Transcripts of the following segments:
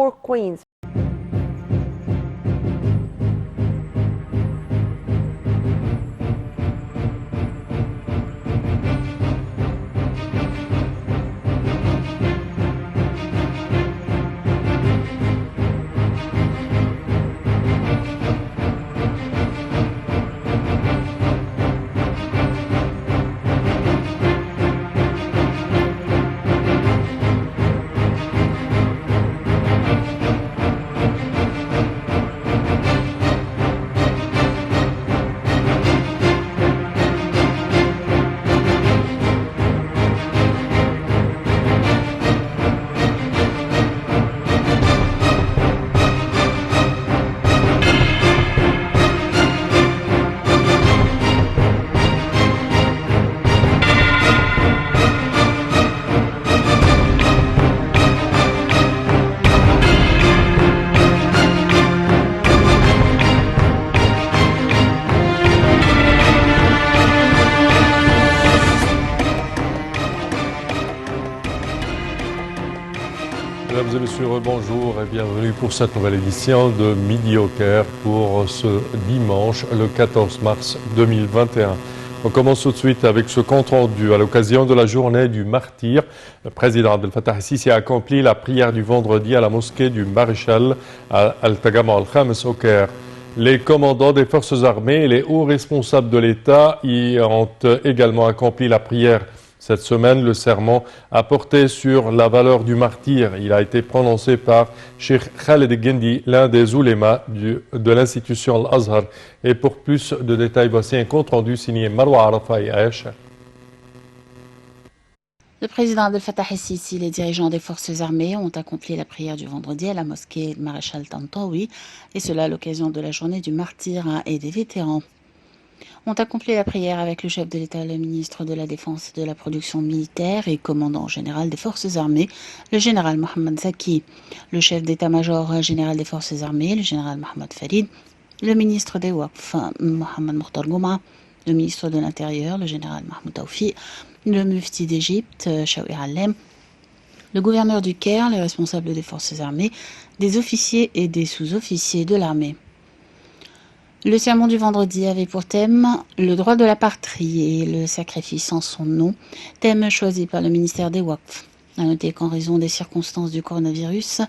4 queens. Mesdames et messieurs, bonjour et bienvenue pour cette nouvelle édition de Midi au Caire pour ce dimanche, le 14 mars 2021. On commence tout de suite avec ce compte rendu à l'occasion de la journée du martyr. Le président Abdel Fattah el-Sisi a accompli la prière du vendredi à la mosquée du Maréchal à Al-Tagama al-Khamis au Caire. Les commandants des forces armées et les hauts responsables de l'État y ont également accompli la prière. Cette semaine, le sermon a porté sur la valeur du martyr. Il a été prononcé par Cheikh Khaled Gendi, l'un des oulémas de l'institution Al-Azhar. Et pour plus de détails, voici un compte rendu signé Marwa Arafa et Aïcha. Le président Abdel Fattah el-Sisi, les dirigeants des forces armées ont accompli la prière du vendredi à la mosquée Maréchal Tantawi, et cela à l'occasion de la journée du martyr et des vétérans. Ont accompli la prière avec le chef de l'État, le ministre de la Défense et de la Production militaire et commandant général des forces armées, le général Mohamed Zaki, le chef d'état-major général des forces armées, le général Mohamed Farid, le ministre des Waqf, Mohamed Mokhtar Gouma, le ministre de l'Intérieur, le général Mahmoud Taoufi, le mufti d'Égypte, Shawir Allem, le gouverneur du Caire, les responsables des forces armées, des officiers et des sous-officiers de l'armée. Le sermon du vendredi avait pour thème le droit de la patrie et le sacrifice en son nom, thème choisi par le ministère des Waqf. À noter qu'en raison des circonstances du coronavirus,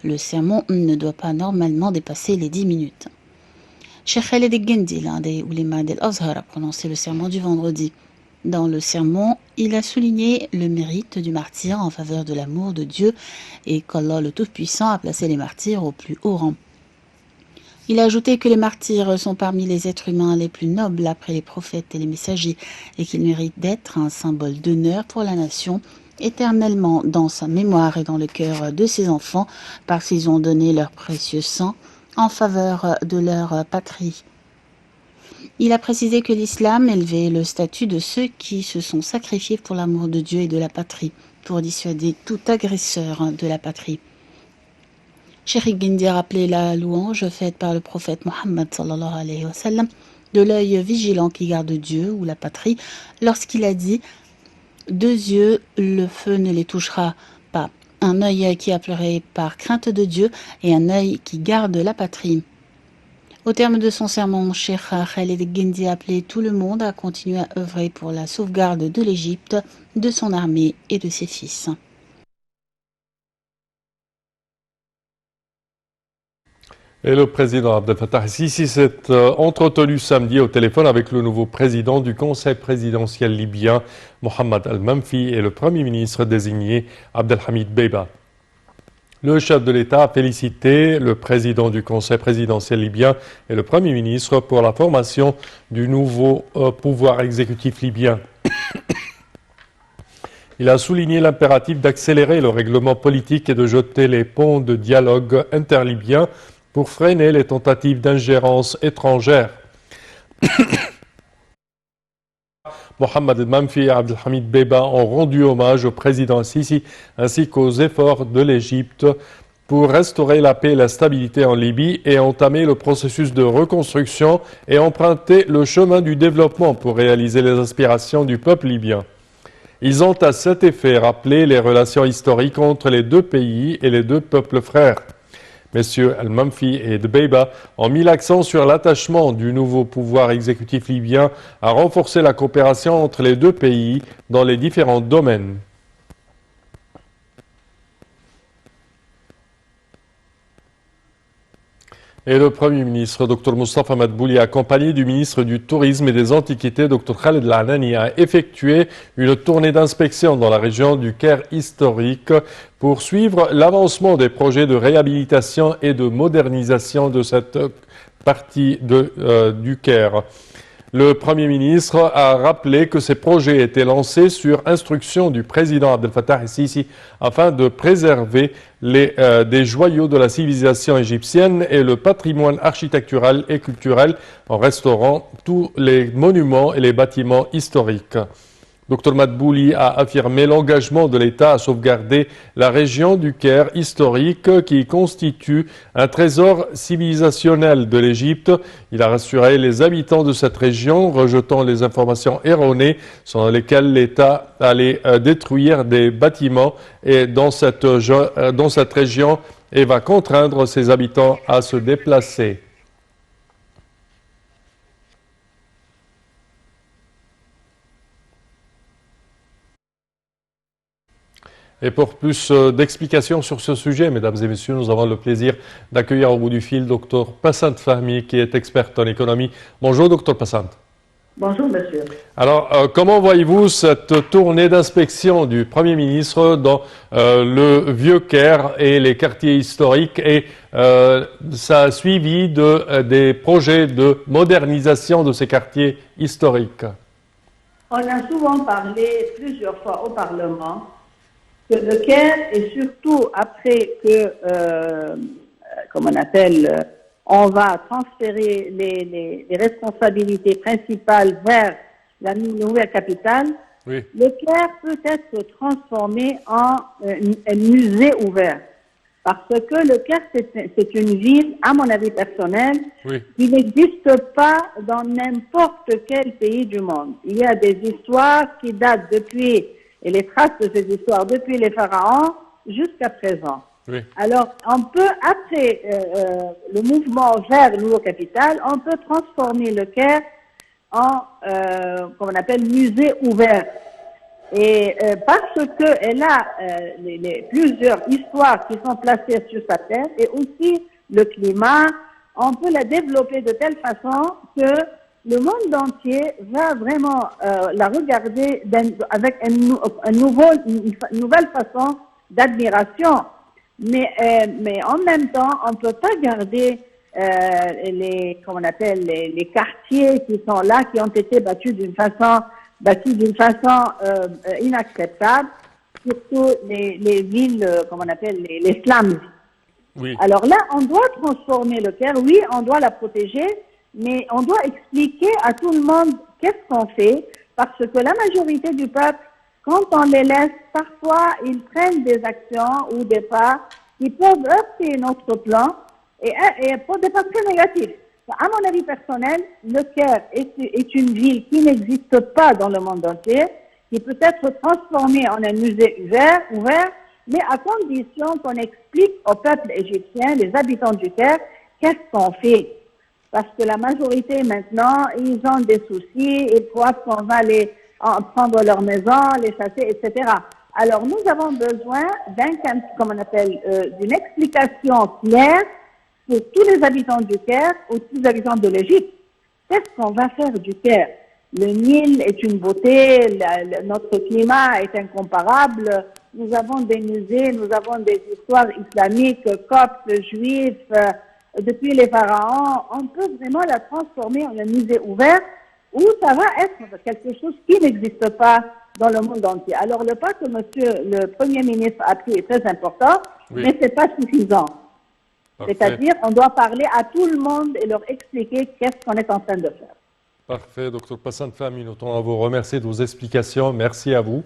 le sermon ne doit pas normalement dépasser les 10 minutes. Cheikh Khaled Gendi, l'un des oulémas d'Al-Azhar, a prononcé le sermon du vendredi. Dans le sermon, il a souligné le mérite du martyr en faveur de l'amour de Dieu et qu'Allah le Tout-Puissant a placé les martyrs au plus haut rang. Il a ajouté que les martyrs sont parmi les êtres humains les plus nobles après les prophètes et les messagers et qu'ils méritent d'être un symbole d'honneur pour la nation éternellement dans sa mémoire et dans le cœur de ses enfants parce qu'ils ont donné leur précieux sang en faveur de leur patrie. Il a précisé que l'islam élevait le statut de ceux qui se sont sacrifiés pour l'amour de Dieu et de la patrie, pour dissuader tout agresseur de la patrie. Cheikh Gendi a rappelé la louange faite par le prophète Mohammed sallallahu alayhi wa sallam de l'œil vigilant qui garde Dieu ou la patrie lorsqu'il a dit « Deux yeux, le feu ne les touchera pas. Un œil qui a pleuré par crainte de Dieu et un œil qui garde la patrie. » Au terme de son sermon, Cheikh Khaled Gendi a appelé tout le monde à continuer à œuvrer pour la sauvegarde de l'Égypte, de son armée et de ses fils. Et le président Abdel Fattah el-Sisi s'est entretenu samedi au téléphone avec le nouveau président du Conseil présidentiel libyen, Mohamed Al-Manfi, et le premier ministre désigné, Abdelhamid Dbeibah. Le chef de l'État a félicité le président du Conseil présidentiel libyen et le premier ministre pour la formation du nouveau pouvoir exécutif libyen. Il a souligné l'impératif d'accélérer le règlement politique et de jeter les ponts de dialogue interlibyen pour freiner les tentatives d'ingérence étrangère. Mohamed Al-Manfi et Abdelhamid Dbeibah ont rendu hommage au président Sisi ainsi qu'aux efforts de l'Égypte pour restaurer la paix et la stabilité en Libye et entamer le processus de reconstruction et emprunter le chemin du développement pour réaliser les aspirations du peuple libyen. Ils ont à cet effet rappelé les relations historiques entre les deux pays et les deux peuples frères. Messieurs Al-Mamfi et Dbeiba ont mis l'accent sur l'attachement du nouveau pouvoir exécutif libyen à renforcer la coopération entre les deux pays dans les différents domaines. Et le Premier ministre, Dr Moustapha Madbouli, accompagné du ministre du Tourisme et des Antiquités, Dr Khaled Al-Anani, a effectué une tournée d'inspection dans la région du Caire historique pour suivre l'avancement des projets de réhabilitation et de modernisation de cette partie du Caire. Le Premier ministre a rappelé que ces projets étaient lancés sur instruction du président Abdel Fattah el-Sisi afin de préserver des joyaux de la civilisation égyptienne et le patrimoine architectural et culturel en restaurant tous les monuments et les bâtiments historiques. Dr Madbouli a affirmé l'engagement de l'État à sauvegarder la région du Caire historique qui constitue un trésor civilisationnel de l'Égypte. Il a rassuré les habitants de cette région, rejetant les informations erronées selon lesquelles l'État allait détruire des bâtiments dans cette région et va contraindre ses habitants à se déplacer. Et pour plus d'explications sur ce sujet, mesdames et messieurs, nous avons le plaisir d'accueillir au bout du fil Dr Passant Fahmi, qui est experte en économie. Bonjour, Dr Passant. Bonjour, monsieur. Alors, comment voyez-vous cette tournée d'inspection du Premier ministre dans le Vieux-Caire et les quartiers historiques et ça a suivi des projets de modernisation de ces quartiers historiques? On a souvent parlé plusieurs fois au Parlement que le Caire, et surtout après que, on va transférer les responsabilités principales vers la nouvelle capitale, oui. Le Caire peut être transformé en un musée ouvert. Parce que le Caire, c'est une ville, à mon avis personnel, oui. Qui n'existe pas dans n'importe quel pays du monde. Il y a des histoires qui datent depuis, et les traces de ces histoires depuis les pharaons jusqu'à présent. Oui. Alors, on peut, après le mouvement vers le nouveau capital, on peut transformer le Caire en, comme on appelle, musée ouvert. Et parce qu'elle a plusieurs histoires qui sont placées sur sa terre et aussi le climat, on peut la développer de telle façon que le monde entier va vraiment la regarder avec une nouvelle façon d'admiration. Mais en même temps, on ne peut pas garder les quartiers qui sont là, qui ont été bâtis d'une façon inacceptable, surtout les villes, les slums. Oui. Alors là, on doit transformer le Caire, oui, on doit la protéger, mais on doit expliquer à tout le monde qu'est-ce qu'on fait, parce que la majorité du peuple, quand on les laisse, parfois, ils prennent des actions ou des pas qui peuvent heurter notre plan et pour des pas très négatifs. À mon avis personnel, le Caire est une ville qui n'existe pas dans le monde entier, qui peut être transformée en un musée ouvert, mais à condition qu'on explique au peuple égyptien, les habitants du Caire, qu'est-ce qu'on fait. Parce que la majorité maintenant, ils ont des soucis, ils croient qu'on va prendre leur maison, les chasser, etc. Alors nous avons besoin d'une explication claire pour tous les habitants du Caire ou tous les habitants de l'Égypte. Qu'est-ce qu'on va faire du Caire? Le Nil est une beauté, notre climat est incomparable, nous avons des musées, nous avons des histoires islamiques, coptes, juifs, depuis les pharaons. On peut vraiment la transformer en un musée ouvert où ça va être quelque chose qui n'existe pas dans le monde entier. Alors le pas que monsieur le Premier ministre a pris est très important, oui. Mais ce n'est pas suffisant. C'est-à-dire, on doit parler à tout le monde et leur expliquer qu'est-ce qu'on est en train de faire. Parfait, Dr Passant Fahmi, nous tenons à vous remercier de vos explications. Merci à vous.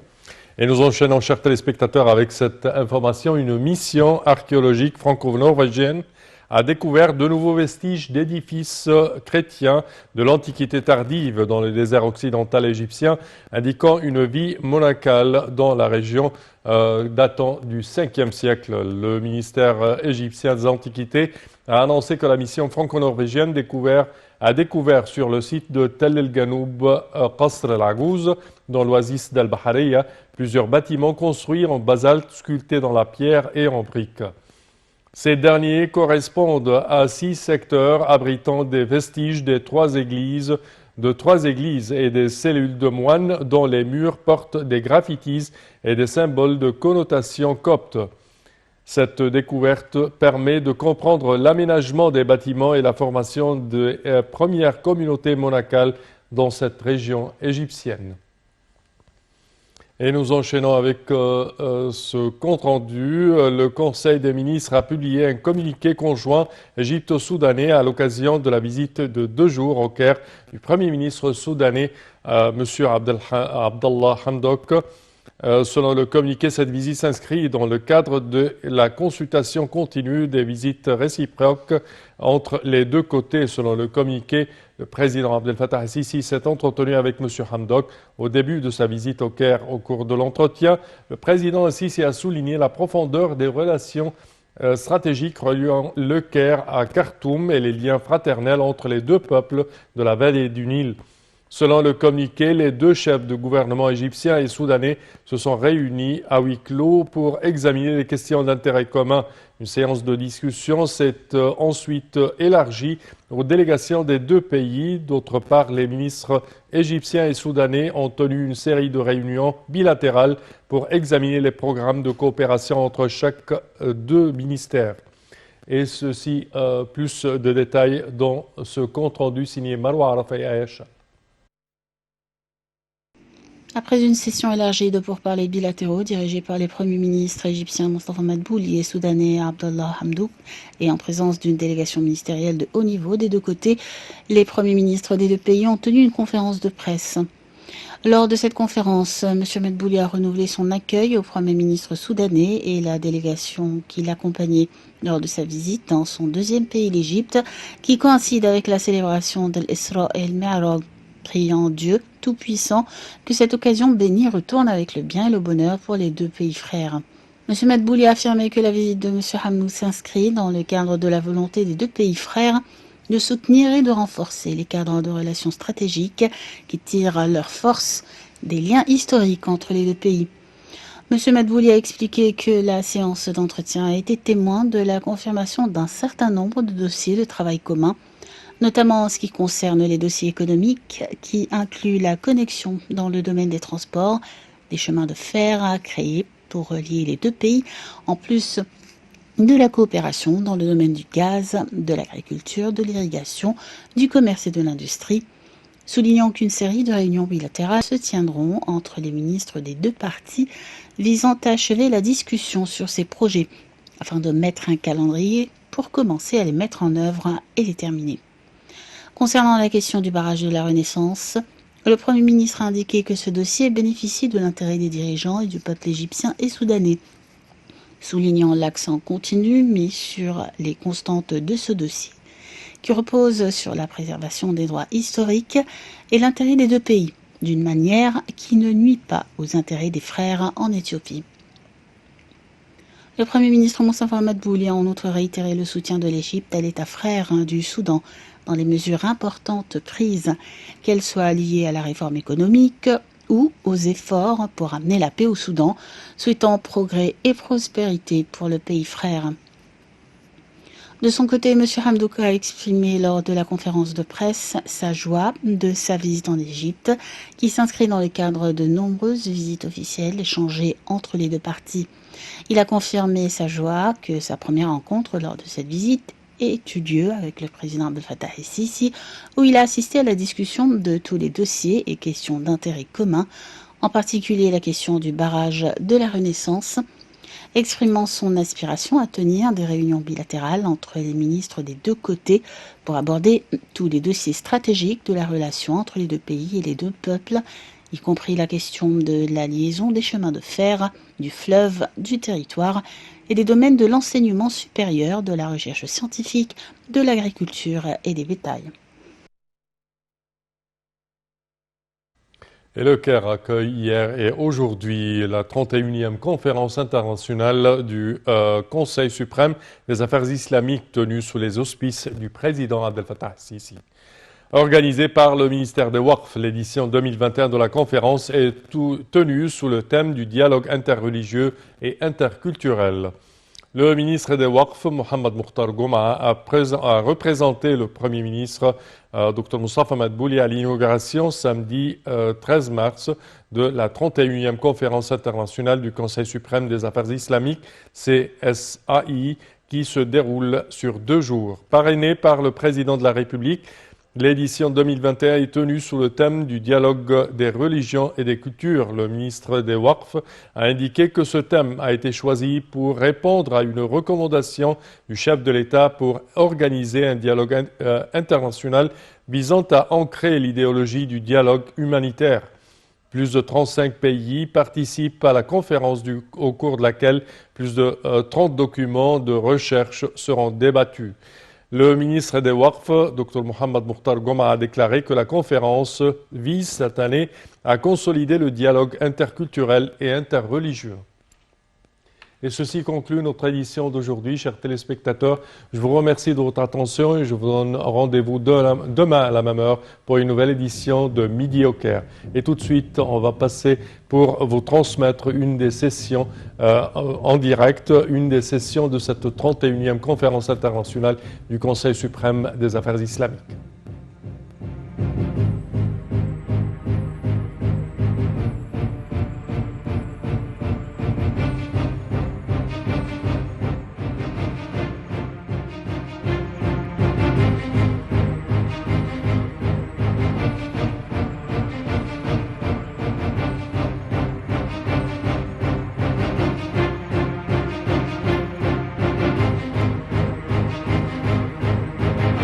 Et nous enchaînons, chers téléspectateurs, avec cette information, une mission archéologique franco-norvégienne a découvert de nouveaux vestiges d'édifices chrétiens de l'Antiquité tardive dans le désert occidental égyptien, indiquant une vie monacale dans la région datant du 5e siècle. Le ministère égyptien des Antiquités a annoncé que la mission franco-norvégienne a découvert sur le site de Tel El Ganoub Qasr El Agouz, dans l'oasis d'Al Bahariya, plusieurs bâtiments construits en basalte sculptés dans la pierre et en briques. Ces derniers correspondent à 6 secteurs abritant des vestiges de trois églises et des cellules de moines dont les murs portent des graffitis et des symboles de connotation copte. Cette découverte permet de comprendre l'aménagement des bâtiments et la formation des premières communautés monacales dans cette région égyptienne. Et nous enchaînons avec ce compte-rendu. Le Conseil des ministres a publié un communiqué conjoint égypto-soudanais à l'occasion de la visite de 2 jours au Caire du Premier ministre soudanais, M. Abdallah Hamdok. Selon le communiqué, cette visite s'inscrit dans le cadre de la consultation continue des visites réciproques entre les deux côtés. Selon le communiqué, le président Abdel Fattah el-Sisi s'est entretenu avec M. Hamdok au début de sa visite au Caire. Au cours de l'entretien, le président el-Sisi a souligné la profondeur des relations stratégiques reliant le Caire à Khartoum et les liens fraternels entre les deux peuples de la vallée du Nil. Selon le communiqué, les deux chefs de gouvernement égyptiens et soudanais se sont réunis à huis clos pour examiner les questions d'intérêt commun. Une séance de discussion s'est ensuite élargie aux délégations des deux pays. D'autre part, les ministres égyptiens et soudanais ont tenu une série de réunions bilatérales pour examiner les programmes de coopération entre chaque deux ministères. Et ceci, plus de détails dans ce compte-rendu signé Marwa Arafat et Aïcha. Après une session élargie de pourparlers bilatéraux dirigés par les premiers ministres égyptiens Mustafa Madbouli et soudanais Abdallah Hamdok et en présence d'une délégation ministérielle de haut niveau des deux côtés, les premiers ministres des deux pays ont tenu une conférence de presse. Lors de cette conférence, M. Madbouli a renouvelé son accueil au Premier ministre soudanais et la délégation qui l'accompagnait lors de sa visite dans son deuxième pays, l'Égypte, qui coïncide avec la célébration de l'Isra et le Mi'raj, priant Dieu Tout-Puissant que cette occasion bénie retourne avec le bien et le bonheur pour les deux pays frères. M. Madbouli a affirmé que la visite de M. Hamdok s'inscrit dans le cadre de la volonté des deux pays frères de soutenir et de renforcer les cadres de relations stratégiques qui tirent leur force des liens historiques entre les deux pays. M. Madbouli a expliqué que la séance d'entretien a été témoin de la confirmation d'un certain nombre de dossiers de travail commun, notamment en ce qui concerne les dossiers économiques qui incluent la connexion dans le domaine des transports, des chemins de fer à créer pour relier les deux pays, en plus de la coopération dans le domaine du gaz, de l'agriculture, de l'irrigation, du commerce et de l'industrie, soulignant qu'une série de réunions bilatérales se tiendront entre les ministres des deux parties visant à achever la discussion sur ces projets, afin de mettre un calendrier pour commencer à les mettre en œuvre et les terminer. Concernant la question du barrage de la Renaissance, le Premier ministre a indiqué que ce dossier bénéficie de l'intérêt des dirigeants et du peuple égyptien et soudanais, soulignant l'accent continu mis sur les constantes de ce dossier, qui repose sur la préservation des droits historiques et l'intérêt des deux pays, d'une manière qui ne nuit pas aux intérêts des frères en Éthiopie. Le Premier ministre Mustafa Madbouli a en outre réitéré le soutien de l'Égypte à l'État frère du Soudan dans les mesures importantes prises, qu'elles soient liées à la réforme économique ou aux efforts pour amener la paix au Soudan, souhaitant progrès et prospérité pour le pays frère. De son côté, M. Hamdok a exprimé lors de la conférence de presse sa joie de sa visite en Égypte, qui s'inscrit dans le cadre de nombreuses visites officielles échangées entre les deux parties. Il a confirmé sa joie que sa première rencontre lors de cette visite ait eu lieu avec le président Abdel Fattah el-Sisi, où il a assisté à la discussion de tous les dossiers et questions d'intérêt commun, en particulier la question du barrage de la Renaissance, exprimant son aspiration à tenir des réunions bilatérales entre les ministres des deux côtés pour aborder tous les dossiers stratégiques de la relation entre les deux pays et les deux peuples, y compris la question de la liaison des chemins de fer, du fleuve, du territoire et des domaines de l'enseignement supérieur, de la recherche scientifique, de l'agriculture et des bétails. Et le Caire accueille hier et aujourd'hui la 31e conférence internationale du Conseil suprême des affaires islamiques tenue sous les auspices du président Abdel Fattah el-Sisi. Organisée par le ministère des Waqf, l'édition 2021 de la conférence est tenue sous le thème du dialogue interreligieux et interculturel. Le ministre des Waqf, Mohamed Mukhtar Gouma, a représenté le Premier ministre, Dr Moustapha Madbouli, à l'inauguration samedi 13 mars de la 31e conférence internationale du Conseil suprême des affaires islamiques, CSAI, qui se déroule sur 2 jours. Parrainée par le président de la République, l'édition 2021 est tenue sous le thème du dialogue des religions et des cultures. Le ministre des Waqf a indiqué que ce thème a été choisi pour répondre à une recommandation du chef de l'État pour organiser un dialogue international visant à ancrer l'idéologie du dialogue humanitaire. Plus de 35 pays participent à la conférence au cours de laquelle plus de 30 documents de recherche seront débattus. Le ministre des Waqf, Dr Mohamed Mukhtar Gouma, a déclaré que la conférence vise cette année à consolider le dialogue interculturel et interreligieux. Et ceci conclut notre édition d'aujourd'hui, chers téléspectateurs. Je vous remercie de votre attention et je vous donne rendez-vous demain à la même heure pour une nouvelle édition de Midi au Caire. Et tout de suite, on va passer pour vous transmettre une des sessions en direct, une des sessions de cette 31e conférence internationale du Conseil suprême des affaires islamiques.